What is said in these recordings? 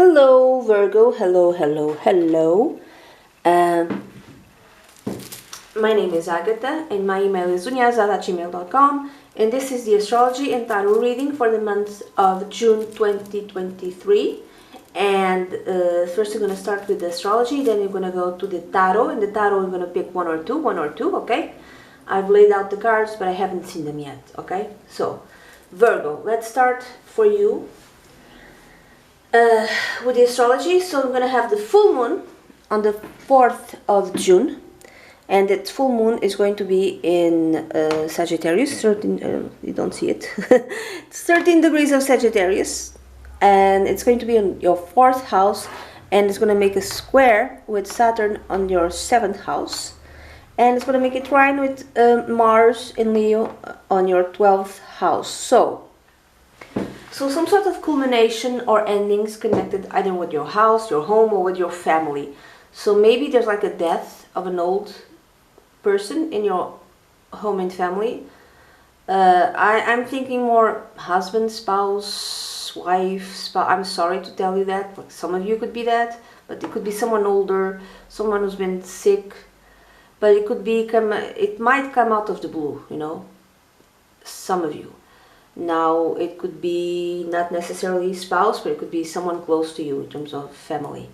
Hello Virgo, hello. Um, my name is Agatha and my email is unyazad@gmail.com, and this is the astrology and tarot reading for the month of June 2023. And first we're going to start with the astrology, then we're going to go to the tarot. In the tarot we're going to pick one or two, okay? I've laid out the cards but I haven't seen them yet, okay? So Virgo, let's start for you with the astrology. So I'm going to have the full moon on the 4th of June, and that full moon is going to be in Sagittarius. 13, you don't see it. It's 13 degrees of Sagittarius, and it's going to be on your 4th house, and it's going to make a square with Saturn on your 7th house, and it's going to make a trine with Mars in Leo on your 12th house. So some sort of culmination or endings connected either with your house, your home, or with your family. So maybe there's like a death of an old person in your home and family. I'm thinking more husband, spouse, wife, spouse. I'm sorry to tell you that. Like, some of you could be that, but it could be someone older, someone who's been sick. But it could be it might come out of the blue, you know. Some of you. Now, it could be not necessarily spouse, but it could be someone close to you in terms of family.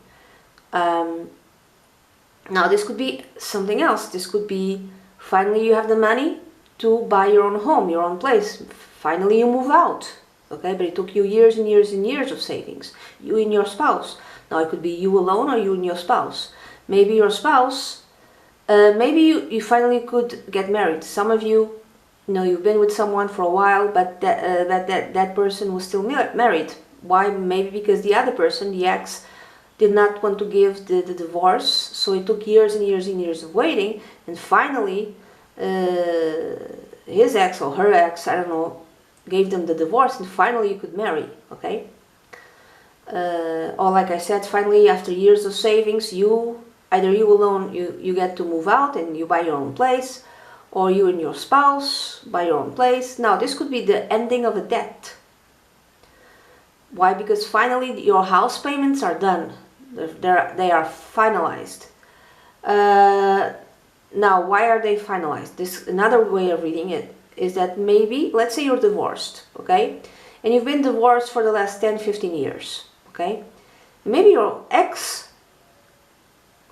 Now, this could be something else. This could be finally you have the money to buy your own home, your own place. Finally, you move out. Okay, but it took you years and years and years of savings. You and your spouse. Now, it could be you alone or you and your spouse. Maybe your spouse, maybe you finally could get married. Some of you, you've been with someone for a while, but that person was still married. Why? Maybe because the other person, the ex, did not want to give the divorce, so it took years and years and years of waiting, and finally his ex or her ex, I don't know, gave them the divorce, and finally you could marry, okay? Or like I said, finally after years of savings, either you alone, you get to move out and you buy your own place, or you and your spouse buy your own place. Now, this could be the ending of a debt. Why? Because finally your house payments are done. They are finalized. Now, why are they finalized? Another way of reading it is that maybe, let's say you're divorced, okay? And you've been divorced for the last 10, 15 years, okay? Maybe your ex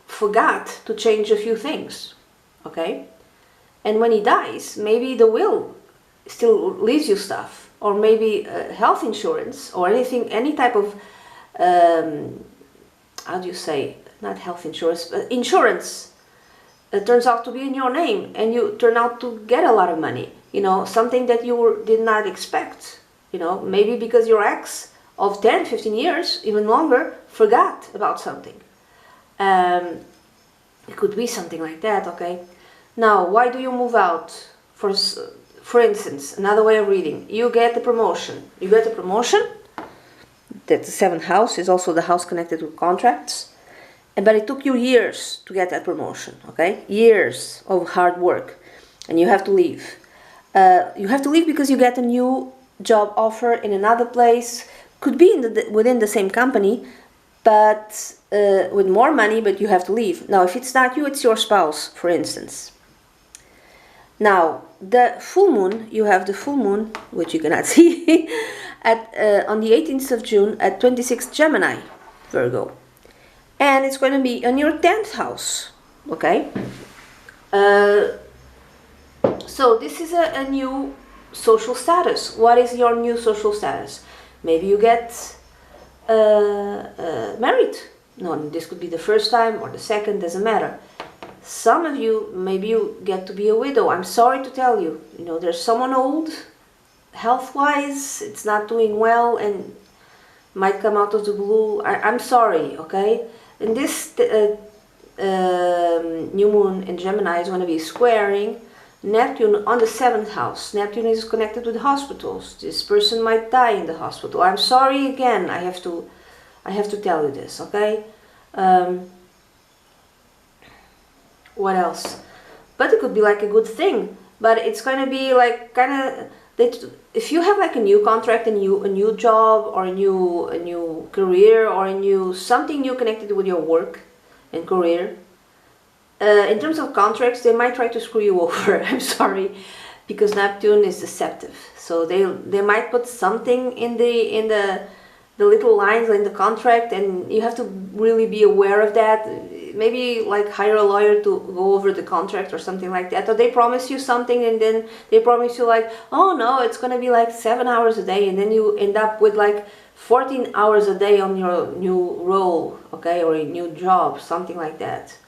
forgot to change a few things, okay? And when he dies, maybe the will still leaves you stuff, or maybe health insurance, or any type of, how do you say, not health insurance, but insurance. It turns out to be in your name, and you turn out to get a lot of money, something that you did not expect, maybe because your ex of 10, 15 years, even longer, forgot about something. It could be something like that, okay? Now, why do you move out? For instance, another way of reading, you get the promotion. You get the promotion. That the 7th house is also the house connected with contracts. But it took you years to get that promotion, okay? Years of hard work. And you have to leave. You have to leave because you get a new job offer in another place. Could be within the same company, but with more money, but you have to leave. Now, if it's not you, it's your spouse, for instance. Now, the full moon, you have the full moon, which you cannot see, on the 18th of June at 26 Gemini, Virgo. And it's going to be on your 10th house, okay? So this is a new social status. What is your new social status? Maybe you get married. No, this could be the first time or the second, doesn't matter. Some of you, maybe you get to be a widow. I'm sorry to tell you, there's someone old, health-wise, it's not doing well and might come out of the blue. I'm sorry, okay? And this new moon in Gemini is going to be squaring Neptune on the 7th house. Neptune is connected with hospitals. This person might die in the hospital. I'm sorry again, I have to tell you this, okay? What else? But it could be like a good thing, but it's going to be like kind of that if you have like a new contract, a new job, or a new career, or a new something new connected with your work and career, in terms of contracts, they might try to screw you over. I'm sorry, because Neptune is deceptive. So they might put something in the little lines in the contract, and you have to really be aware of that. Maybe like hire a lawyer to go over the contract or something like that. Or they promise you something, and then they promise you like, oh no, it's gonna be like 7 hours a day, and then you end up with like 14 hours a day on your new role, okay, or a new job, something like that.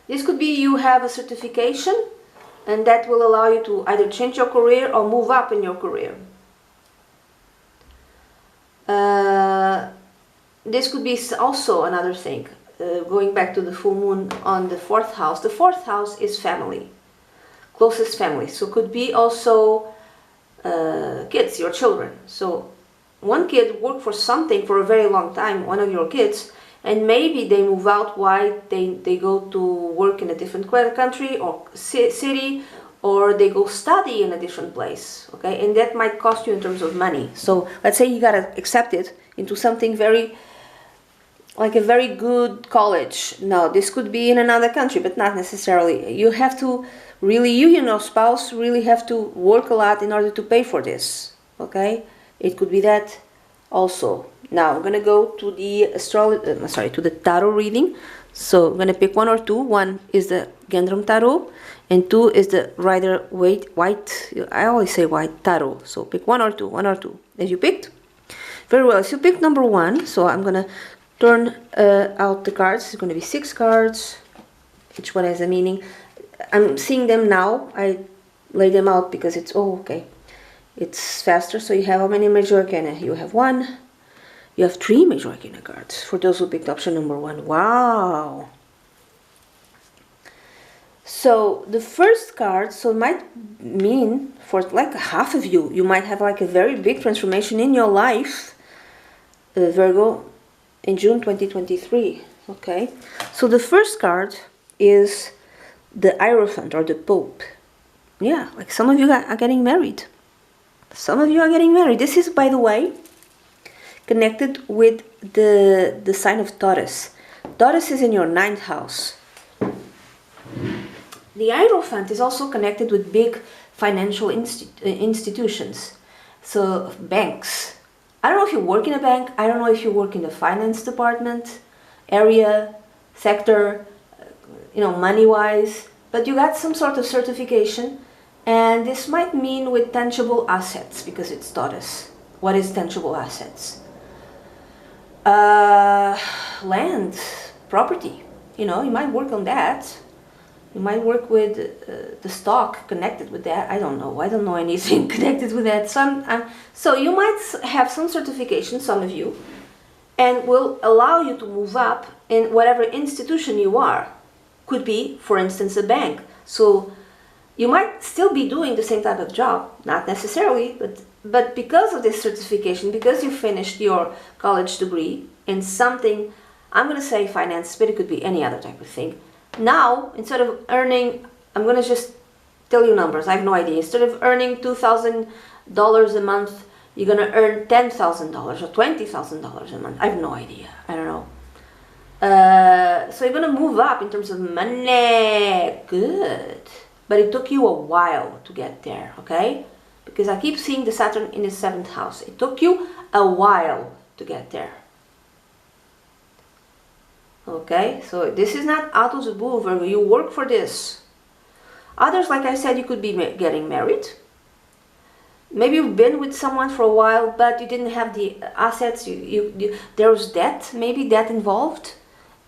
This could be you have a certification, and that will allow you to either change your career or move up in your career. This could be also another thing, going back to the full moon on the 4th house. The 4th house is family, closest family. So could be also kids, your children. So one kid worked for something for a very long time, one of your kids, and maybe they move out. Why? They go to work in a different country or city, or they go study in a different place, okay? And that might cost you in terms of money. So let's say you gotta accept it into something very, like a very good college. Now, this could be in another country, but not necessarily. You have to really, you and your spouse really have to work a lot in order to pay for this, okay? It could be that also. Now, I'm gonna go to the to the tarot reading. So I'm gonna pick one or two. One is the Gendrum Tarot, and two is the White, I always say White Tarot. So pick one or two, as you picked. Very well, so you picked number one. So I'm gonna turn out the cards. It's gonna be 6 cards. Each one has a meaning. I'm seeing them now. I lay them out because it's, oh, okay. It's faster. So you have how many major arcana? You have 1. You have 3 major arcana cards for those who picked option number 1. Wow. So the first card, so it might mean for like half of you, you might have like a very big transformation in your life, Virgo, in June 2023. Okay. So the first card is the Hierophant or the Pope. Yeah, like some of you are getting married. Some of you are getting married. This is, by the way, connected with the sign of Taurus. Taurus is in your 9th house. The Hierophant is also connected with big financial institutions. So banks. I don't know if you work in a bank. I don't know if you work in the finance department, area, sector, money-wise. But you got some sort of certification. And this might mean with tangible assets, because it's Taurus. What is tangible assets? Land, property. You might work on that. You might work with the stock connected with that. I don't know anything connected with that. So you might have some certification, some of you, and will allow you to move up in whatever institution you are. Could be, for instance, a bank. So you might still be doing the same type of job, not necessarily, but because of this certification, because you finished your college degree in something, I'm going to say finance, but it could be any other type of thing. Now, instead of earning, I'm going to just tell you numbers, I have no idea. Instead of earning $2,000 a month, you're going to earn $10,000 or $20,000 a month. I have no idea. I don't know. So you're going to move up in terms of money. Good. But it took you a while to get there, okay? Because I keep seeing the Saturn in the 7th house. It took you a while to get there. Okay, so this is not out of the blue, Virgo. You work for this. Others, like I said, you could be getting married. Maybe you've been with someone for a while, but you didn't have the assets. There was debt, maybe debt involved.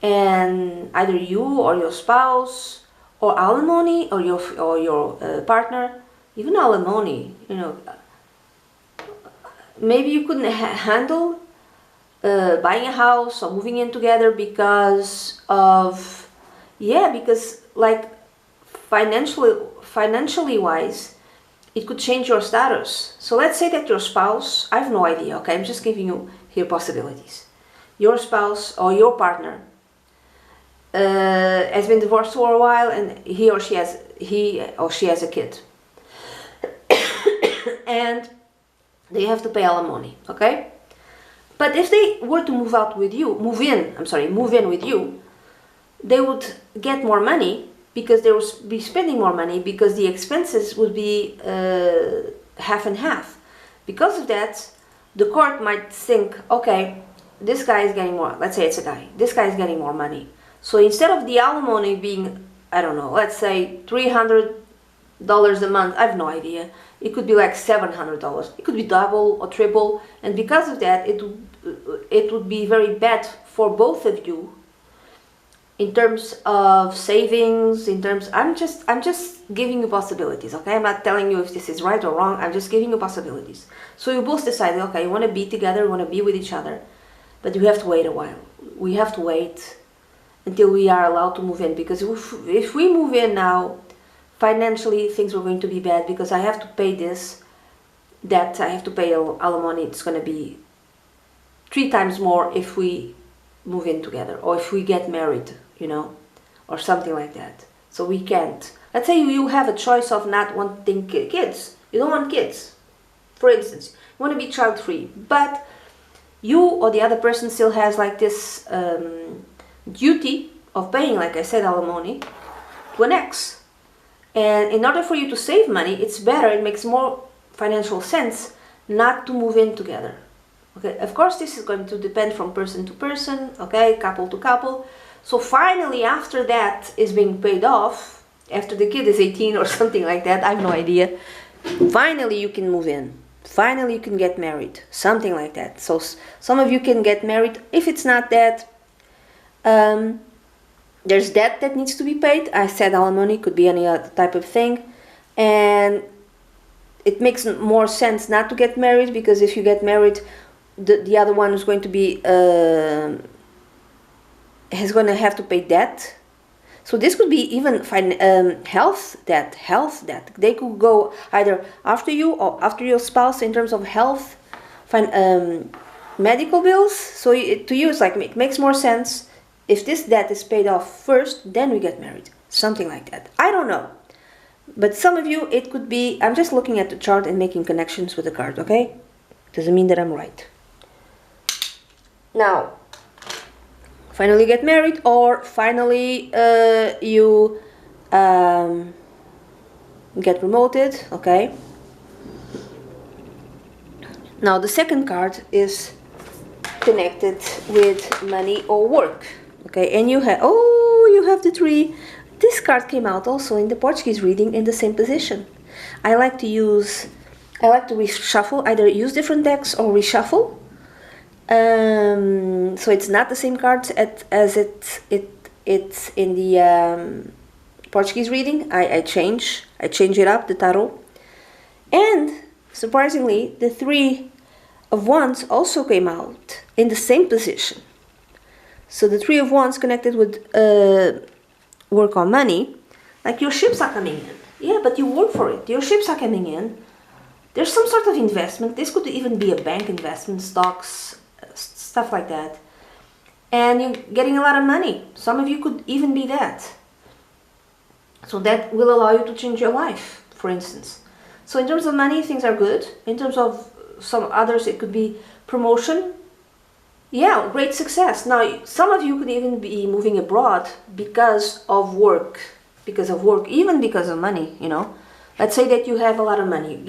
And either you or your spouse, or alimony, or your partner, even alimony, maybe you couldn't handle buying a house or moving in together because like financially wise, it could change your status. So let's say that your spouse, I have no idea, okay, I'm just giving you here possibilities. Your spouse or your partner has been divorced for a while, and he or she has a kid. and they have to pay alimony, okay? But if they were to move in with you, they would get more money because they would be spending more money because the expenses would be half and half. Because of that, the court might think, okay, this guy is getting more, let's say it's a guy, this guy is getting more money. So instead of the alimony being, I don't know, let's say $300 a month, I have no idea. It could be like $700. It could be double or triple. And because of that, it would be very bad for both of you in terms of savings, I'm just giving you possibilities, okay? I'm not telling you if this is right or wrong. I'm just giving you possibilities. So you both decide, okay, you want to be together, you want to be with each other, but you have to wait a while. We have to wait until we are allowed to move in, because if we move in now, financially things are going to be bad, because I have to pay that I have to pay alimony. It's going to be 3 times more if we move in together, or if we get married, you know, or something like that. So we can't. Let's say you have a choice of not wanting kids. You don't want kids, for instance. You want to be child-free, but you or the other person still has like this duty of paying, like I said, alimony to an ex. And in order for you to save money, it's better, it makes more financial sense not to move in together. Okay, of course this is going to depend from person to person, okay, couple to couple. So finally, after that is being paid off, after the kid is 18 or something like that, I have no idea, finally you can move in. Finally you can get married, something like that. So some of you can get married. If it's not that, there's debt that needs to be paid. I said alimony, could be any other type of thing. And it makes more sense not to get married, because if you get married, the other one is going to be is going to have to pay debt. So this could be even health debt. They could go either after you or after your spouse in terms of health, medical bills. So to you, it's like it makes more sense if this debt is paid off first, then we get married. Something like that. I don't know. But some of you, it could be, I'm just looking at the chart and making connections with the card, okay? Doesn't mean that I'm right. Now, finally get married, or finally you get promoted, okay? Now the second card is connected with money or work, okay? And you have, you have the 3. This card came out also in the Portuguese reading in the same position. I like to reshuffle, either use different decks or reshuffle. So it's not the same cards as it's in the Portuguese reading. I change it up, the tarot. And surprisingly, the 3 of Wands also came out in the same position. So the 3 of Wands connected with work on money, like your ships are coming in. Yeah, but you work for it. Your ships are coming in. There's some sort of investment. This could even be a bank investment, stocks, stuff like that. And you're getting a lot of money. Some of you could even be that. So that will allow you to change your life, for instance. So in terms of money, things are good. In terms of some others, it could be promotion. Yeah, great success. Now, some of you could even be moving abroad because of work, even because of money, you know. Let's say that you have a lot of money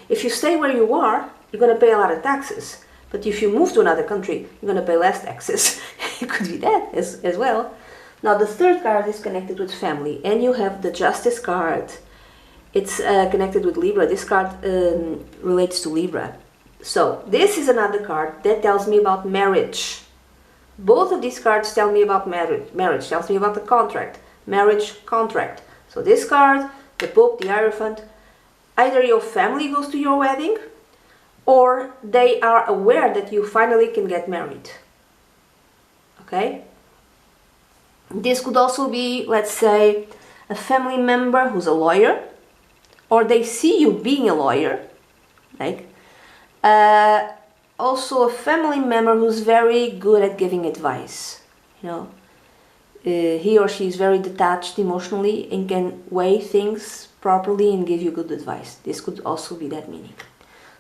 if you stay where you are, you're going to pay a lot of taxes. But if you move to another country, you're going to pay less taxes. It could be that as well. Now, the third card is connected with family, and you have the Justice card. It's connected with Libra. This card relates to Libra. So this is another card that tells me about marriage. Both of these cards tell me about marriage. Marriage tells me about the contract. Marriage, contract. So this card, the Pope, the Hierophant, either your family goes to your wedding, or they are aware that you finally can get married. Okay? This could also be, let's say, a family member who's a lawyer, or they see you being a lawyer, like. Also a family member who's very good at giving advice, you know. He or she is very detached emotionally and can weigh things properly and give you good advice. This could also be that meaning.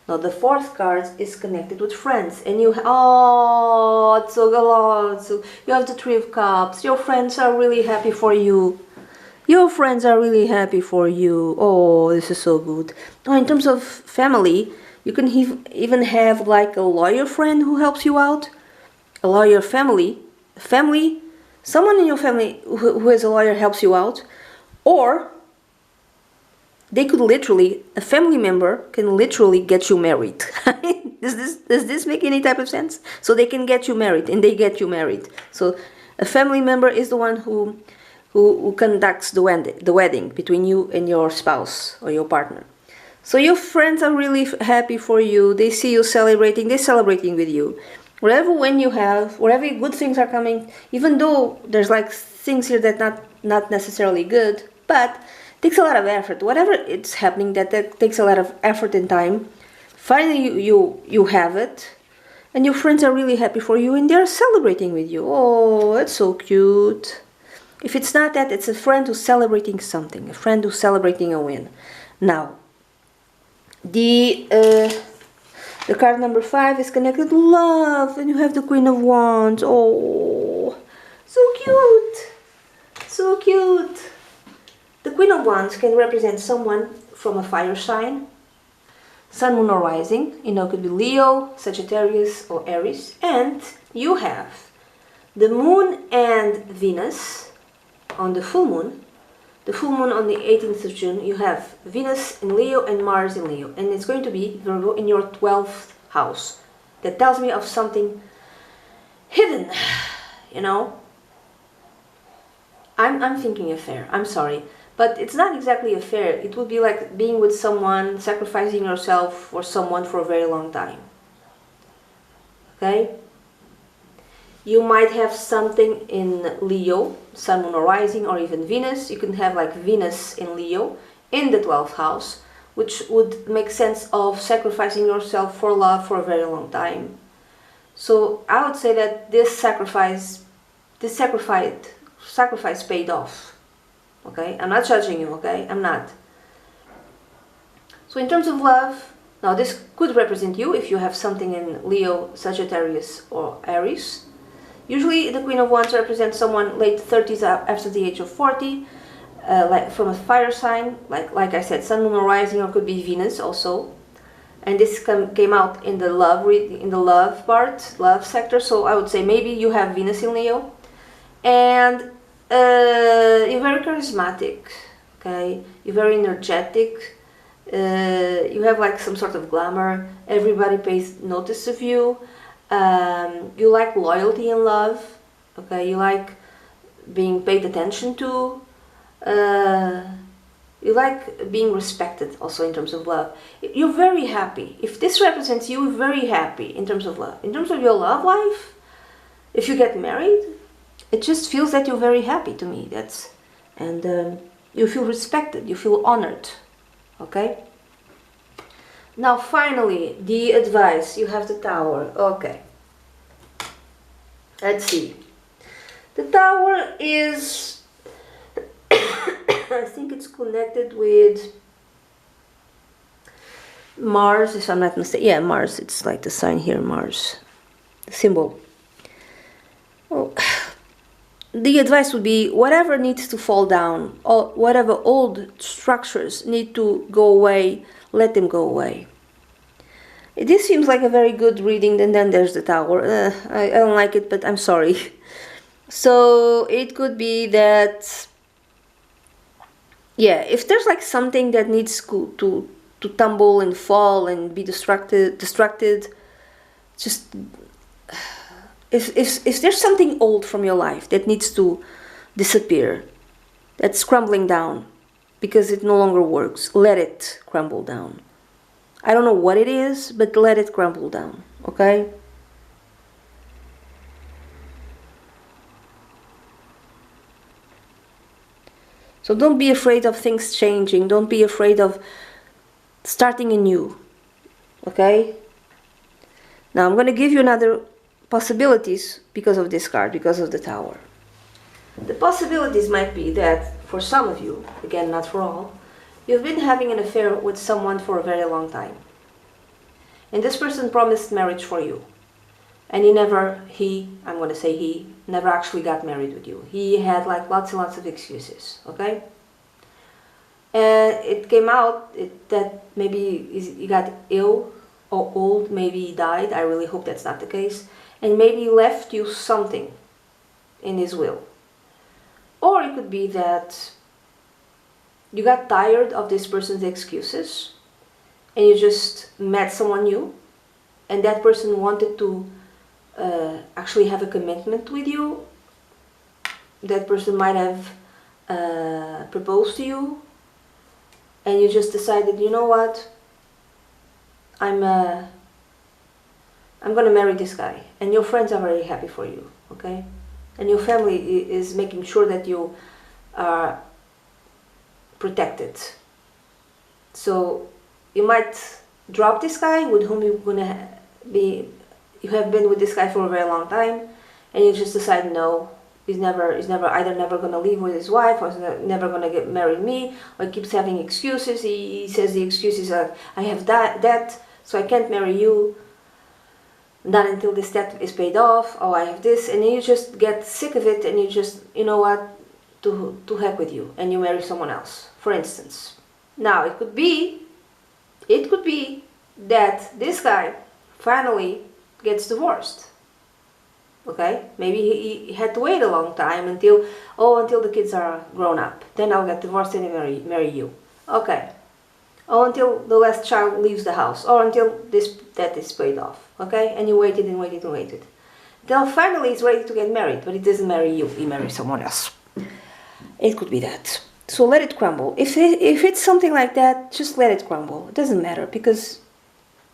Now the fourth card is connected with friends, and you, oh, it's so good. So you have the Three of Cups. Your friends are really happy for you. Your friends are really happy for you. Oh, this is so good. Oh, in terms of family, you can even have like a lawyer friend who helps you out. A lawyer family, someone in your family who is a lawyer helps you out. Or they could literally, a family member can literally get you married. Does this make any type of sense? So they can get you married, and they get you married. So a family member is the one who conducts the wedding between you and your spouse or your partner. So your friends are really happy for you. They see you celebrating. They're celebrating with you. Whatever win you have, whatever good things are coming, even though there's like things here that not necessarily good, but takes a lot of effort. Whatever it's happening that takes a lot of effort and time, finally you have it, and your friends are really happy for you, and they're celebrating with you. Oh, it's so cute. If it's not that, it's a friend who's celebrating something, a friend who's celebrating a win. Now, the card number 5 is connected to love, and you have the Queen of Wands. Oh, so cute, so cute. The Queen of Wands can represent someone from a fire sign, Sun, Moon, or Rising. You know, it could be Leo, Sagittarius, or Aries. And you have the Moon and Venus on the full moon. The full moon on the 18th of June, you have Venus in Leo and Mars in Leo. And it's going to be, Virgo, in your 12th house. That tells me of something hidden, you know. I'm thinking affair, I'm sorry. But it's not exactly affair. It would be like being with someone, sacrificing yourself for someone for a very long time. Okay? You might have something in Leo, Sun, Moon, or Rising, or even Venus. You can have like Venus in Leo in the 12th house, which would make sense of sacrificing yourself for love for a very long time. So I would say that this sacrifice paid off. Okay, I'm not judging you, okay? I'm not. So in terms of love, now this could represent you if you have something in Leo, Sagittarius, or Aries. Usually the Queen of Wands represents someone late 30s after the age of 40, like from a fire sign, like I said, Sun, Moon, or Rising, or could be Venus also. And this came out in the love part, love sector. So I would say maybe you have Venus in Leo, and you're very charismatic, okay? You're very energetic. You have like some sort of glamour. Everybody pays notice of you. You like loyalty and love, okay? You like being paid attention to. You like being respected also in terms of love. You're very happy. If this represents you, you're very happy in terms of love. In terms of your love life, if you get married, it just feels that you're very happy to me. And you feel respected, you feel honored, okay? Now finally, the advice. You have the Tower, okay. Let's see. The Tower is, I think it's connected with Mars, if I'm not mistaken. Yeah, Mars, it's like the sign here, Mars, the symbol. Well, the advice would be whatever needs to fall down, or whatever old structures need to go away, let them go away. This seems like a very good reading, and then there's the Tower. I don't like it, but I'm sorry. So it could be that, yeah, if there's like something that needs to tumble and fall and be distracted, just if there's something old from your life that needs to disappear, that's crumbling down because it no longer works, let it crumble down. I don't know what it is, but let it crumble down, okay? So don't be afraid of things changing. Don't be afraid of starting anew, okay? Now I'm going to give you another possibilities because of this card, because of the Tower. The possibilities might be that for some of you, again not for all, you've been having an affair with someone for a very long time. And this person promised marriage for you. And I'm going to say he never actually got married with you. He had like lots and lots of excuses, okay? And it came out that maybe he got ill or old, maybe he died. I really hope that's not the case. And maybe he left you something in his will. Or it could be that you got tired of this person's excuses and you just met someone new, and that person wanted to actually have a commitment with you. That person might have proposed to you, and you just decided, you know what, I'm gonna marry this guy, and your friends are very happy for you, okay? And your family is making sure that you are protected. So you might drop this guy with whom you have been with this guy for a very long time, and you just decide, no, he's either never gonna leave with his wife, or he's never gonna get married me, or he keeps having excuses. He says the excuses are, I have that, so I can't marry you, not until this debt is paid off, or I have this, and then you just get sick of it, and you just, you know what, to heck with you, and you marry someone else, for instance. Now, it could be that this guy finally gets divorced. Okay, maybe he had to wait a long time until the kids are grown up. Then I'll get divorced and marry you. Okay. Or until the last child leaves the house, or until this debt is paid off. Okay, and you waited and waited and waited. Till finally he's ready to get married, but he doesn't marry you. He marries someone else. It could be that. So let it crumble. If it's something like that, just let it crumble. It doesn't matter, because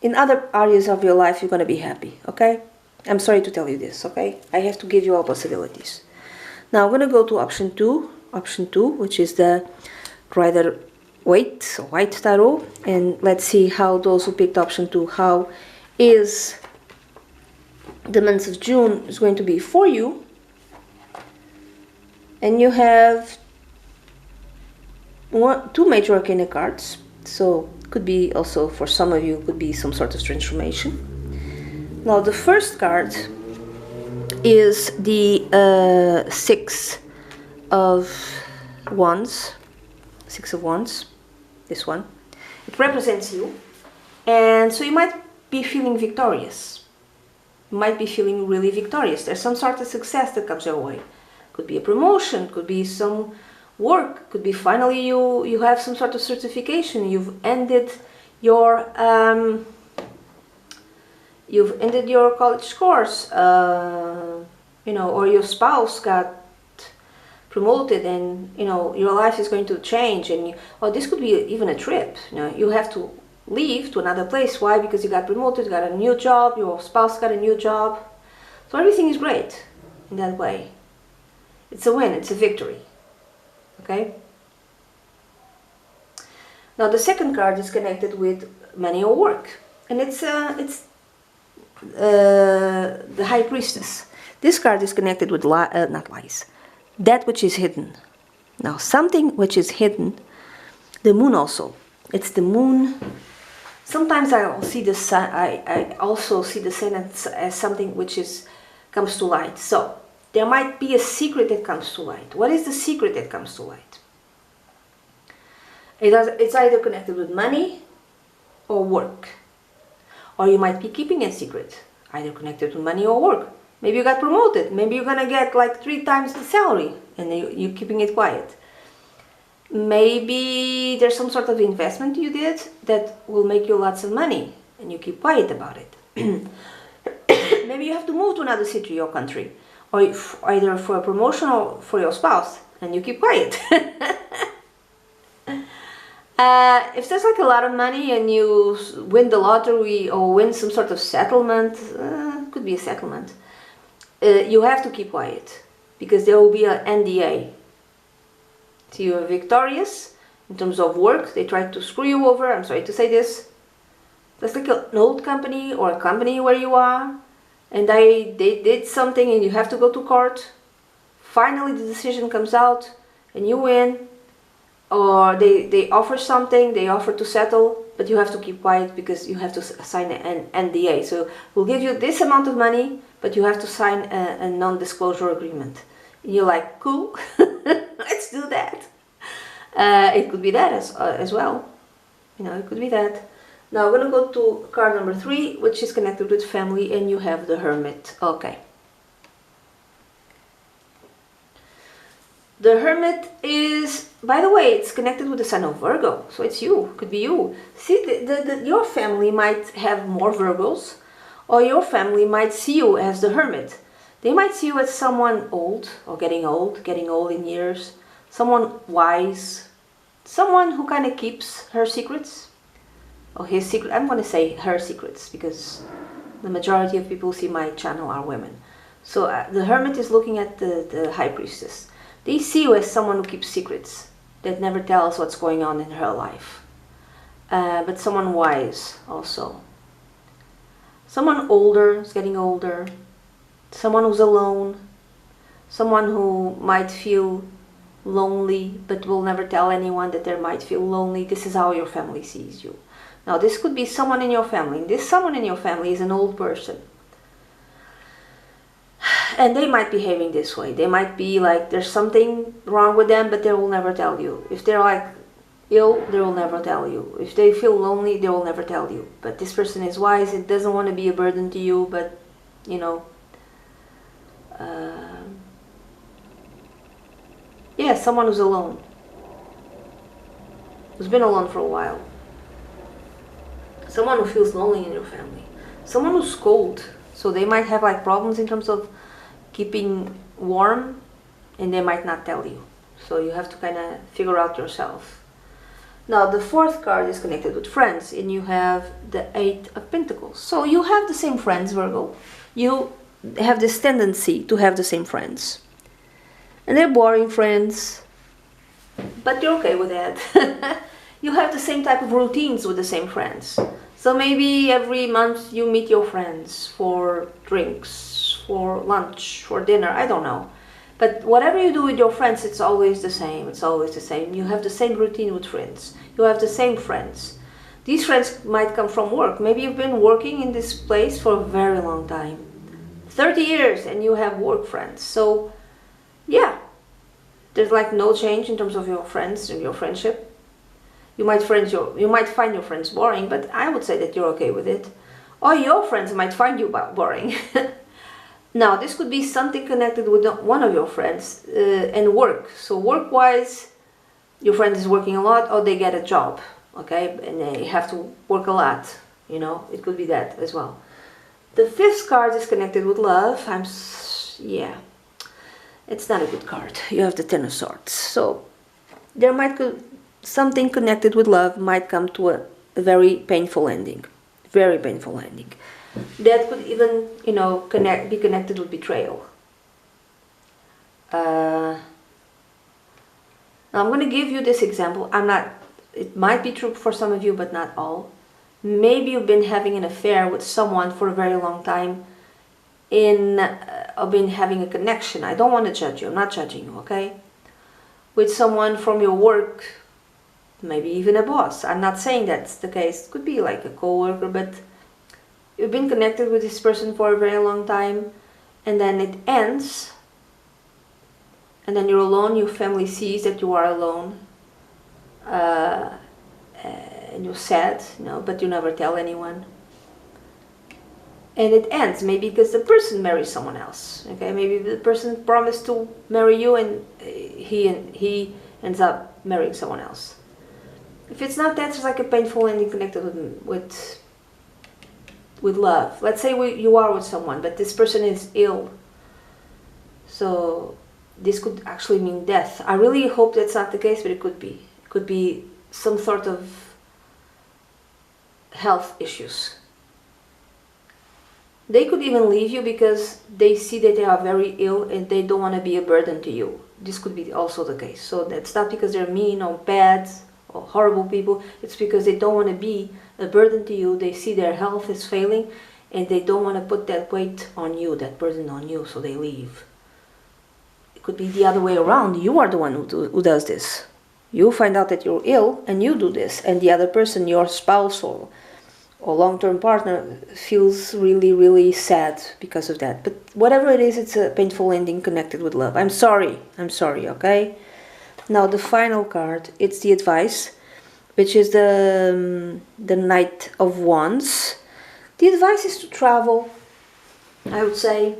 in other areas of your life you're gonna be happy. Okay. I'm sorry to tell you this, okay? I have to give you all possibilities. Now I'm going to go to option 2, which is the Rider-Waite tarot, and let's see how those who picked option 2, how is the month of June is going to be for you. And you have two major arcana cards, so could be also for some of you could be some sort of transformation. Now the first card is the Six of Wands. This one. It represents you, and so you might be feeling victorious. You might be feeling really victorious. There's some sort of success that comes your way. Could be a promotion, could be some work, could be finally you have some sort of certification. You've ended your college course, or your spouse got promoted, and your life is going to change, and this could be even a trip. You have to leave to another place. Why? Because you got promoted, you got a new job, your spouse got a new job, so everything is great in that way. It's a win, it's a victory. Okay. Now the second card is connected with money or work, and it's the High Priestess. This card is connected with not lies, that which is hidden. Now something which is hidden, the moon also. It's the moon. Sometimes I see the sun. I also see the sun as something which comes to light. So there might be a secret that comes to light. What is the secret that comes to light? It's either connected with money or work. Or you might be keeping a secret, either connected to money or work. Maybe you got promoted. Maybe you're gonna get like 3 times the salary, and you're keeping it quiet. Maybe there's some sort of investment you did that will make you lots of money, and you keep quiet about it. Maybe you have to move to another city or country, or either for a promotion or for your spouse, and you keep quiet. If there's like a lot of money and you win the lottery or win some sort of settlement, could be a settlement, you have to keep quiet, because there will be an NDA. So you are victorious in terms of work. They tried to screw you over. I'm sorry to say this. That's like an old company or a company where you are, and they did something and you have to go to court. Finally the decision comes out and you win. Or they offer something, they offer to settle but you have to keep quiet because you have to sign an NDA. So we'll give you this amount of money, but you have to sign a non-disclosure agreement. And you're like, cool, let's do that. It could be that as well. You know, it could be that. Now we're going to go to card number 3, which is connected with family, and you have the Hermit. Okay. The Hermit is, by the way, it's connected with the sign of Virgo, so it's you, could be you. See, your family might have more Virgos, or your family might see you as the Hermit. They might see you as someone old, or getting old in years, someone wise, someone who kind of keeps her secrets, or his secret. I'm going to say her secrets, because the majority of people who see my channel are women. So the Hermit is looking at the High Priestess. They see you as someone who keeps secrets, that never tells what's going on in her life. But someone wise also. Someone older, is getting older. Someone who's alone. Someone who might feel lonely, but will never tell anyone that they might feel lonely. This is how your family sees you. Now this could be someone in your family. This someone in your family is an old person. And they might be behaving this way. They might be like there's something wrong with them, but they will never tell you. If they're like ill, they will never tell you. If they feel lonely, they will never tell you. But this person is wise. It doesn't want to be a burden to you, but you know, yeah, someone who's alone, who's been alone for a while. Someone who feels lonely in your family. Someone who's cold. So they might have like problems in terms of keeping warm, and they might not tell you. So you have to kind of figure out yourself. Now the 4th card is connected with friends, and you have the 8 of Pentacles. So you have the same friends, Virgo. You have this tendency to have the same friends. And they're boring friends, but you're okay with that. You have the same type of routines with the same friends. So maybe every month you meet your friends for drinks, for lunch, for dinner, I don't know. But whatever you do with your friends, it's always the same. It's always the same. You have the same routine with friends. You have the same friends. These friends might come from work. Maybe you've been working in this place for a very long time. 30 years, and you have work friends. So, yeah. There's like no change in terms of your friends and your friendship. You might find your friends boring, but I would say that you're okay with it. Or your friends might find you boring. Now, this could be something connected with one of your friends and work. So work-wise, your friend is working a lot, or they get a job, okay? And they have to work a lot, you know? It could be that as well. The 5th card is connected with love. Yeah. It's not a good card. You have the 10 of Swords. So there might be something connected with love might come to a very painful ending. Very painful ending. That could even, you know, be connected with betrayal. Now I'm going to give you this example. It might be true for some of you, but not all. Maybe you've been having an affair with someone for a very long time. Been having a connection. I don't want to judge you. I'm not judging you, okay? With someone from your work, maybe even a boss. I'm not saying that's the case. It could be like a co-worker, but you've been connected with this person for a very long time, and then it ends, and then you're alone. Your family sees that you are alone, and you're sad, you know, but you never tell anyone. And it ends maybe because the person marries someone else. Okay, maybe the person promised to marry you, and he ends up marrying someone else. If it's not that, it's like a painful ending connected with love. Let's say you are with someone, but this person is ill. So this could actually mean death. I really hope that's not the case, but it could be. It could be some sort of health issues. They could even leave you because they see that they are very ill and they don't want to be a burden to you. This could be also the case. So that's not because they're mean or bad or horrible people. It's because they don't want to be a burden to you. They see their health is failing and they don't want to put that weight on you, that burden on you, so they leave. It could be the other way around. You are the one who does this. You find out that you're ill and you do this, and the other person, your spouse or long-term partner, feels really, really sad because of that. But whatever it is, it's a painful ending connected with love. I'm sorry, okay? Now the final card, it's the advice, which is the Knight of Wands. The advice is to travel, I would say.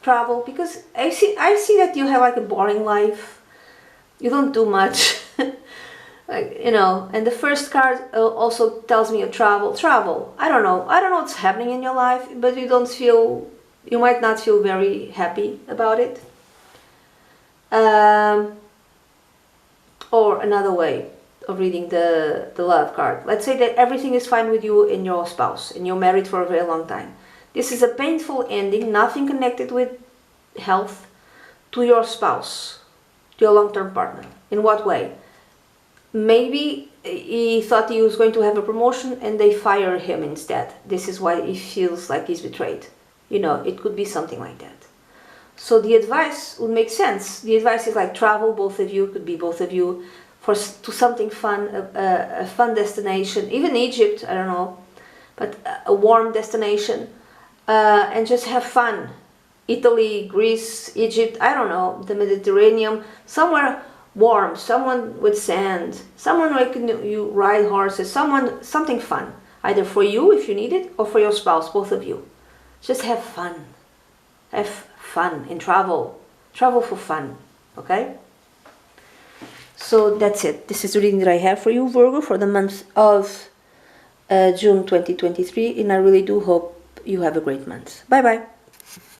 Travel, because I see that you have like a boring life. You don't do much. Like, you know, and the first card also tells me of travel. I don't know what's happening in your life, but you might not feel very happy about it. Or another way of reading the love card. Let's say that everything is fine with you and your spouse, and you're married for a very long time. This is a painful ending, nothing connected with health, to your spouse, to your long-term partner. In what way? Maybe he thought he was going to have a promotion and they fired him instead. This is why he feels like he's betrayed. You know, it could be something like that. So the advice would make sense. The advice is like travel, both of you, could be both of you, to something fun, a fun destination, even Egypt, I don't know, but a warm destination, and just have fun. Italy, Greece, Egypt, I don't know, the Mediterranean, somewhere warm, someone with sand, someone where you ride horses, something fun, either for you if you need it, or for your spouse, both of you. Just have fun. Have fun and travel for fun, okay? So that's it. This is the reading that I have for you, Virgo, for the month of June 2023, and I really do hope you have a great month. Bye bye.